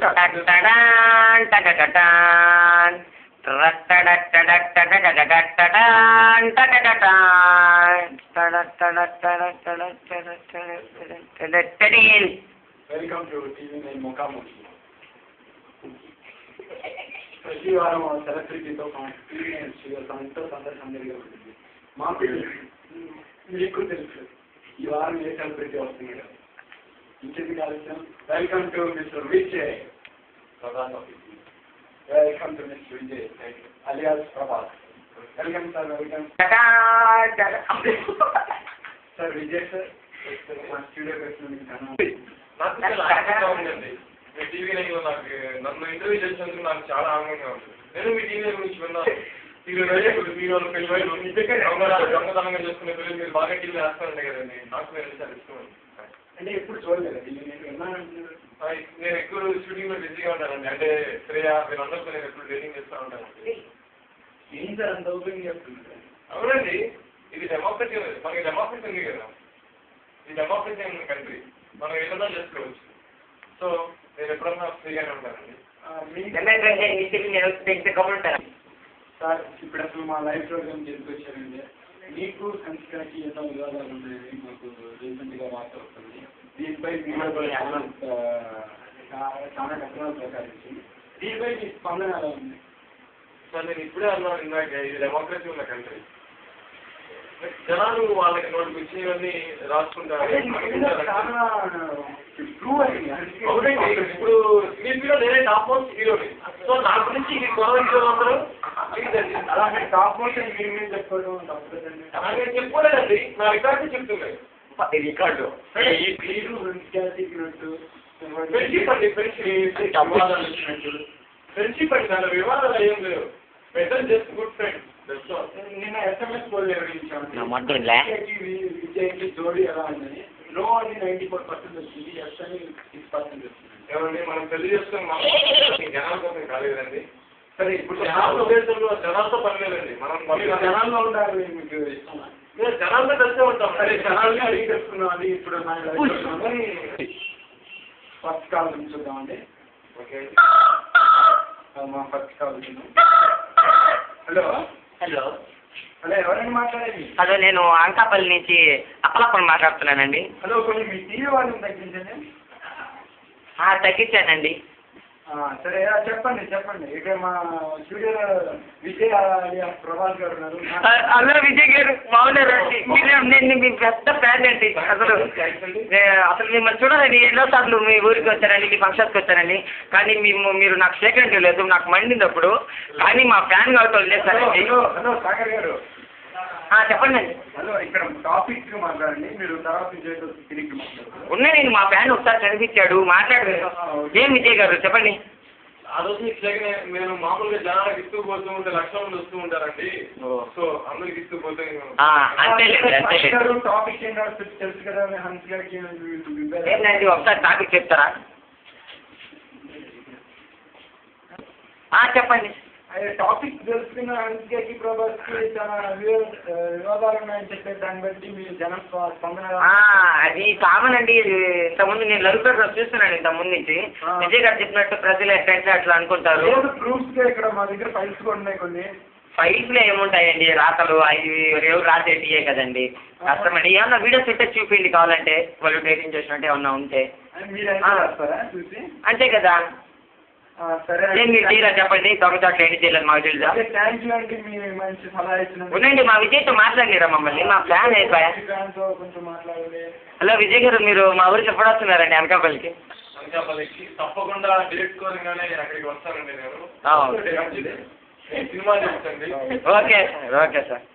Welcome to TV nine ముఖాముఖి. ప్రతి వారం సెలబ్రిటీతో టీవీ నైన్ ఎంతో సందర్శన జరిగి ఉంటుంది. మాకు మీకు తెలుసు ఈ వారం ఏ సెలబ్రిటీ వస్తుంది కదా. ఇంకేది కాదు. Welcome to mister Vijay. Welcome to mister Vijay alias Prabhas. Welcome sir. Welcome sir. Vijay sir మా స్టూడియోకి వచ్చినందుకు నాకు చాలా ఆనందంగా ఉందండి. మీ టీవీ నైన్లో నన్ను ఇంటర్వ్యూ చేసినందుకు నాకు చాలా ఆనందంగా ఉంటుంది. నేను మీ టీవీ నైన్ గురించి విన్నాను. మీరు దొంగతనంగా చేసుకునే పిల్లలు మీరు బాగా టీవీ వేస్తారంటే కదండి. నాకు నేను చాలా ఇష్టం అంటే ఎప్పుడు చూడలేదు. నేను ఎక్కువ షూటింగ్ లో బిజీగా ఉంటానండి. అంటే శ్రేయ వీళ్ళందరితో నేను ఎప్పుడు డేటింగ్ చేస్తూ ఉంటానండి. ఏం సార్ అంత ఓపెన్ చేస్తున్నారు? అవునండి, ఇది డెమోక్రసీ. మనకి డెమోక్రసీ ఉంది కదా. ఈ డెమోక్రసీ ఉన్న కంట్రీ మనం ఏదైనా చేసుకోవచ్చు. సో నేను ఎప్పుడన్నా ఫ్రీగానే ఉంటానండి. సార్ ఇప్పుడు అసలు మా లైఫ్ ప్రోగ్రామ్ చేసుకొచ్చారండి. మీకు సంస్కృతికి ఎన్నో వివాదాలు ఉన్నాయని మాకు రీసెంట్గా వార్త వస్తుంది. దీనిపై చాలా కథనాలు ప్రకాశించింది. దీనిపై మీ స్పందన ఎలా ఉంది? సార్ నేను ఇప్పుడే అన్నాను ఇందాక, ఇది డెమోక్రసీ ఉన్న కంట్రీ. జనాలు వాళ్ళకి నోటికి వచ్చినవన్నీ రాసుకుంటారు. అవునండి, ఇప్పుడు టీవీలో నేనే టాప్ మోస్ట్ హీరోని. సో నా గురించి ఇది గొడవ అందరూ అలాగే టాప్ మోస్ట్ మీరు మీరు చెప్పుకోవడం తప్పదండి. అలాగే చెప్పుకోలేదండి, నా రికార్డు చెప్తున్నాయి. రికార్డు ఫ్రెండ్షిప్ అండి, ఫ్రెండ్షిప్ అండి. దాని వివాదాలు ఏం లేవు. Better just good friend. నిన్న SMS పోల్ నిర్వహించాను. విజయ్కి జోడీ ఎలా ఉందని. నో అని 94% వచ్చింది, ఎస్ అని 6% వచ్చింది. ఏమండి మనం పెళ్లి చేసుకున్నాం, జనాల కోసం కాలేదండి. సరే ఇప్పుడు జనాలతో పని లేదండి. మనం జనాల్లో ఉండాలి. మీకు ఇష్టమా? జనాలతో కలిసే ఉంటాం. సరే జనాలని అడిగి తెస్తున్నాం అండి. ఇప్పుడు ఫస్ట్ కాల్ నుంచి చూద్దామండి. ఓకే, మా ఫస్ట్ కాల్ వచ్చింది. హలో హలో హలో ఎవరైనా మాట్లాడేది? హలో, నేను అనకాపల్లి నుంచి అప్పలప్పని మాట్లాడుతున్నానండి. హలో, కొంచెం మీ టీవీ వాళ్ళని తగ్గించండి. తగ్గించానండి. సరే చెప్పండి చెప్పండి. ఇక్కడ మా స్టూడియోలో విజయ్ ప్రభాస్ గారు ఉన్నారు. హలో విజయ్ గారు, బాగున్నారండి? నేను మీ పెద్ద ఫ్యాన్ అండి. అసలు మిమ్మల్ని చూడాలని ఎన్నోసార్లు మీ ఊరికి వచ్చానండి, మీ ఫంక్షన్స్కి వచ్చానండి. కానీ మీరు నాకు సేకరణ లేదు, నాకు మండింది అప్పుడు. కానీ మా ఫ్యాన్ కాబట్టి వదిలేస్తారండి. హలో సాగర్ గారు, చెప్పండి అండి. హలో, ఇక్కడ టాపిక్ మాట్లాడండి. మీరు తర్వాత తిరిగి మాట్లాడారు. నేను మా ఫ్యాన్ ఒకసారి కనిపించాడు, మాట్లాడు. ఏం విజయ్ గారు చెప్పండి. ఆ రోజు ఇట్లాగే నేను మామూలుగా జనాలకు ఇస్తూ పోతూ ఉంటే లక్షల మంది వస్తూ ఉంటారండి. సో అందరికి ఇస్తూ పోతే టాపిక్ ఏంటో తెలుసు కదా. హన్స్ గారికి ఏంటండి ఒకసారి టాపిక్ చెప్తారా? చెప్పండి. టాపిక్ తెలుసుకున్న హన్స్ గారికి ప్రభాస్కి చాలా వివాదాలు ఉన్నాయని చెప్పే దాన్ని బట్టి మీరు జనం స్పందన. అది కామన్ అండి. ఇంతకుముందు నేను లలిత చూస్తున్నాను ఇంతకుముందు నుంచి. విజయ్ గారు చెప్పినట్టు ప్రజలు ఎట్లయితే అట్లా అనుకుంటారు. ప్రూఫ్స్ ఇక్కడ మా దగ్గర ఫైల్స్ కూడా ఉన్నాయి. కొన్ని ఫైల్స్లో ఏముంటాయండి, రాతలు అవి ఎవరు రాసేటియే కదండి. కష్టమండి. ఏమన్నా వీడియోస్ ఉంటే చూపిండి కావాలంటే, వాళ్ళు డేటింగ్ చేసినట్టు ఏమన్నా ఉంటే. చూసి అంతే కదా. సరే, మీరు తీరా చెప్పండి. దొంగచాట్లు ఏంటి చేయాలని మాకు తెలుసా? థ్యాంక్ యూ అండి, మీ మంచి సలహా ఇచ్చినందుకు. ఉండండి, మా విజయ్తో మాట్లాడలేరా మమ్మల్ని? మా ప్లాన్ అయిపోయా. కొంచెం మాట్లాడండి. హలో విజయ్ గారు, మీరు మా ఊరికి ఎప్పుడు వస్తున్నారండి అనకాపల్లికి? అనకాపల్లికి తప్పకుండా డేట్ కోరిగానే అక్కడికి వస్తానండి నేను. సినిమా చూసండి. Okay sir, okay sir.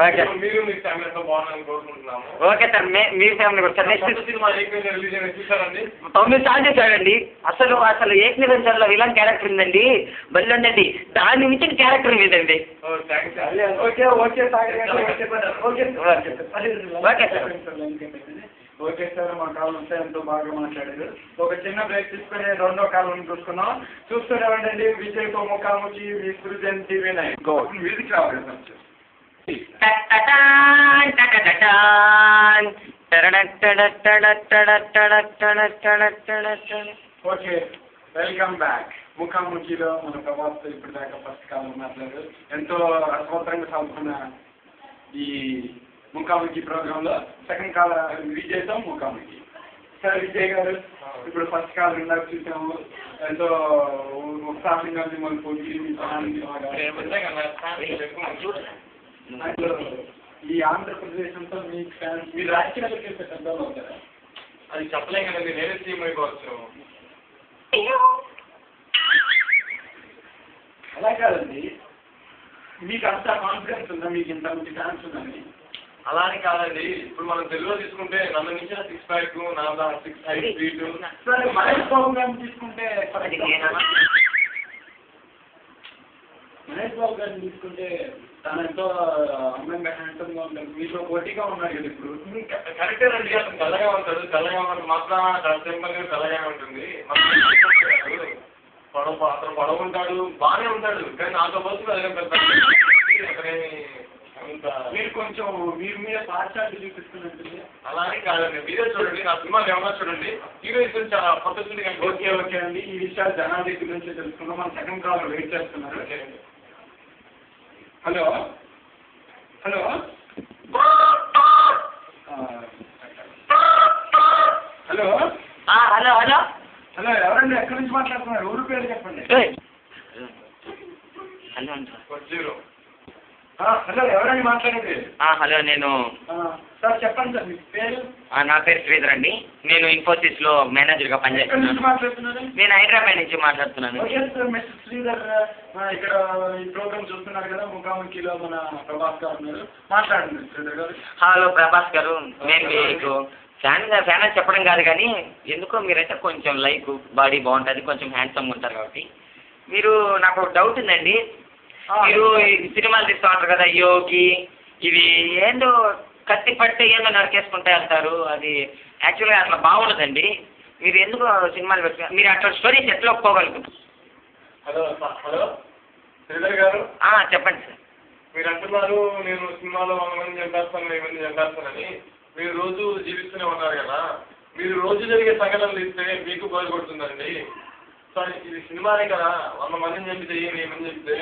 Okay, మీరు మీ ఫ్యామిలీతో బాగున్నారని కోరుకుంటున్నాము. ఓకే సార్, మీ ఫ్యామిలీ కూడా సార్. నెక్స్ట్ సినిమా ఏకైనా రిలీజ్ అయినా చూసారండి? 9 సార్లు చేశాడండి. అసలు ఏకనిరంజన్లో విలన్ క్యారెక్టర్ ఉందండి, బల్లి ఉందండి. దాన్ని మించిన క్యారెక్టర్ మీదండి. ఓకే ఓకే ఓకే సార్, మా కాల్ వస్తే ఎంతో బాగా మాట్లాడారు. ఒక చిన్న బ్రేక్ తీసుకుని రెండో కాలం చూసుకున్నాం. చూస్తూనే ఉండండి విజయ్తో ముఖాముఖి, మీ సృజన్ టీవీ నైన్. మ్యూజిక్ రావాలి సార్. Okay, welcome back. ముఖాముఖిలో మన ప్రభాస్తో ఇప్పుడు దాకా ఫస్ట్ కాలం మాట్లాడారు. ఎంతో రసవత్తరంగా సాగుతున్న ఈ ముఖాముఖి ప్రోగ్రాంలో సెకండ్ కాల్ విజయ్తో ముఖాముఖి. సార్ విజయ్ గారు, ఇప్పుడు ఫస్ట్ కాల్ ఇందాక చూసాము, ఎంతో ఉత్సాహంగా మిమ్మల్ని పోటీ ఈ ఆంధ్రప్రదేశ్ అంతా మీకు ఫ్యాన్స్, మీరు రాజకీయాలకు వెళ్తే పెద్దలు అవుతారా? అది చెప్పలేం కదండి, నేనే సీఎం అయిపోవచ్చు. అలా కాదండి, మీకు అంత కాన్ఫిడెన్స్ ఉందా మీకు ఇంత మంచి ఫ్యాన్స్ ఉందని? అలా అని కాదండి, ఇప్పుడు మనం తెలుగులో తీసుకుంటే నన్ను మించిన 6 ప్యాక్, నా 6 హైట్ స్పీడ్. సరే మహేష్ బాబు గారిని తీసుకుంటే, మహేష్ బాబు గారిని తీసుకుంటే తను ఎంతో అందంగా హ్యాండ్సమ్గా ఉంటాడు, మీతో పోటీగా ఉన్నాడు కదా ఇప్పుడు. కరెక్టే అండి, అతను తెల్లగా ఉంటాడు, తెల్లగా ఉన్నది మాత్రం సింపుల్గా తెల్లగా ఉంటుంది. అతను పొడవుంటాడు, బాగానే ఉంటాడు, కానీ నాతో పోతే అదే పెద్ద. మీరు కొంచెం మీరు మీద పాఠశాల చూపిస్తున్నట్టుంది. అలానే కాదండి, మీరే చూడండి, నా సినిమాలు ఏమన్నా చూడండి, హీరోయిన్స్ గురించి చాలా పద్ధతి. ఓకే ఓకే అండి, ఈ విషయాలు జనాభా గురించి తెలుసుకున్నాం. మన సెకండ్ కాల్ వెయిట్ చేస్తున్నారు. Hello hello hello hello hello hello, ఎవరండి? ఎక్కడి నుంచి మాట్లాడుతున్నారు? ఊరు పేరు చెప్పండి. హలో హలో, ఎవరండి మాట్లాడేది? హలో, నేను సార్ చెప్పండి సార్, మీ పేరు? నా పేరు శ్రీధర్ అండి. నేను ఇన్ఫోసిస్లో మేనేజర్గా పనిచేస్తున్నాను. మాట్లాడుతున్నారు? నేను హైదరాబాద్ నుంచి మాట్లాడుతున్నాను. ఓకే సార్, మిస్టర్ శ్రీధర్ ఇక్కడ ఈ ప్రోగ్రామ్ చూస్తున్నారు కదా, ముఖాముఖిలో మన ప్రభాస్ గారు ఉన్నారు, మాట్లాడండి శ్రీధర్ గారు. హలో ప్రభాస్ గారు, నేను మీకు ఫ్యాన్ అని చెప్పడం కాదు, కానీ ఎందుకో మీరైతే కొంచెం లైక్ బాడీ బాగుంటుంది, కొంచెం హ్యాండ్సమ్గా ఉంటారు కాబట్టి. మీరు నాకు డౌట్ ఉందండి, మీరు సినిమాలు తీస్తూ ఉంటారు కదా, యోగి ఇవి ఏందో కత్తి పట్టి ఏందో నరికేసుకుంటే వెళ్తారు, అది యాక్చువల్గా అట్లా బాగుండదండి. మీరు ఎందుకు సినిమాలు పెట్టుకున్నారు? మీరు అట్లా స్టోరీస్ ఎట్లా ఒప్పుకోగలుగుతారు? హలో హలో శ్రీధర్ గారు, చెప్పండి సార్. మీరు అంటున్నారు నేను సినిమాలో 100 మంది చంపేస్తాను, 1000 మంది చంపేస్తానని. మీరు రోజు జీవిస్తూనే ఉన్నారు కదా, మీరు రోజు జరిగే సంఘటనలు ఇస్తే మీకు బోర్ కొడుతుందండి. సో ఇది సినిమానే కదా, 100 మందిని చంపితే 1000 మంది చంపితే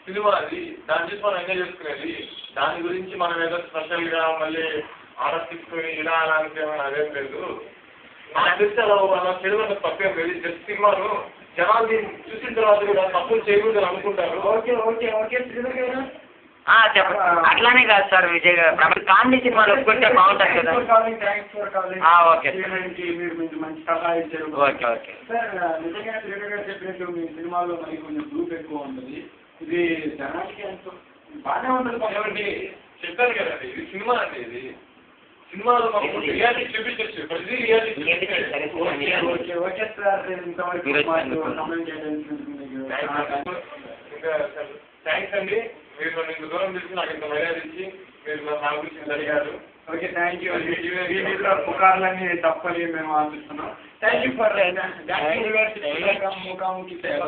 సినిమా అది, దాన్ని చూసి మనం ఎంజాయ్ చేసుకునేది. దాని గురించి మనం ఏదో స్పెషల్గా మళ్ళీ ఆర్డర్ తీసుకొని ఇలా అలా అంటే అదేం లేదు. నాకు తెలిసి అలా చేయడం తప్పేం లేదు. జస్ట్ సినిమాను జనాలు చూసిన తర్వాత కూడా తప్పులు చేయకూడదు అనుకుంటారు. ఓకే ఓకే ఓకే శ్రీధర్ గారు, చెప్పండి. అట్లానే కాదు సార్, విజయ్ గారు కామెడీ సినిమాలు ఒప్పుకుంటే బాగుంటుంది కదా. ఓకే మీరు మంచి సలహా ఇచ్చారు. ఓకే ఓకే సార్, నిజంగా శ్రీధర్ గారు చెప్పినట్టు మీ సినిమాలో మరి కొంచెం గ్రూప్ ఎక్కువ ఉంటుంది, ఇది జనానికి ఎంతో బాగానే ఉంటుంది. కాబట్టి చెప్పాను కదండి, ఇది సినిమా అండి. ఇది సినిమాలో మాకు రియాలిటీ చూపించచ్చు, ప్రతి రియాలిటీ. ఓకే ఓకే సార్, ఇంతవరకు ఇంకా థ్యాంక్స్ అండి, మీరు నన్ను ఇంత దూరం తెలిసి నాకు ఇంత మర్యాద ఇచ్చి మీరు నా గురించి అడిగారు. Okay, thank you. వీటిలో పుకార్లన్నీ తప్పని మేము ఆశిస్తున్నాం. థ్యాంక్ యూ ఫర్ ముఖాముఖి సేవ.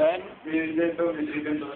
మీ విజయ్తో మీ శ్రీధర్తో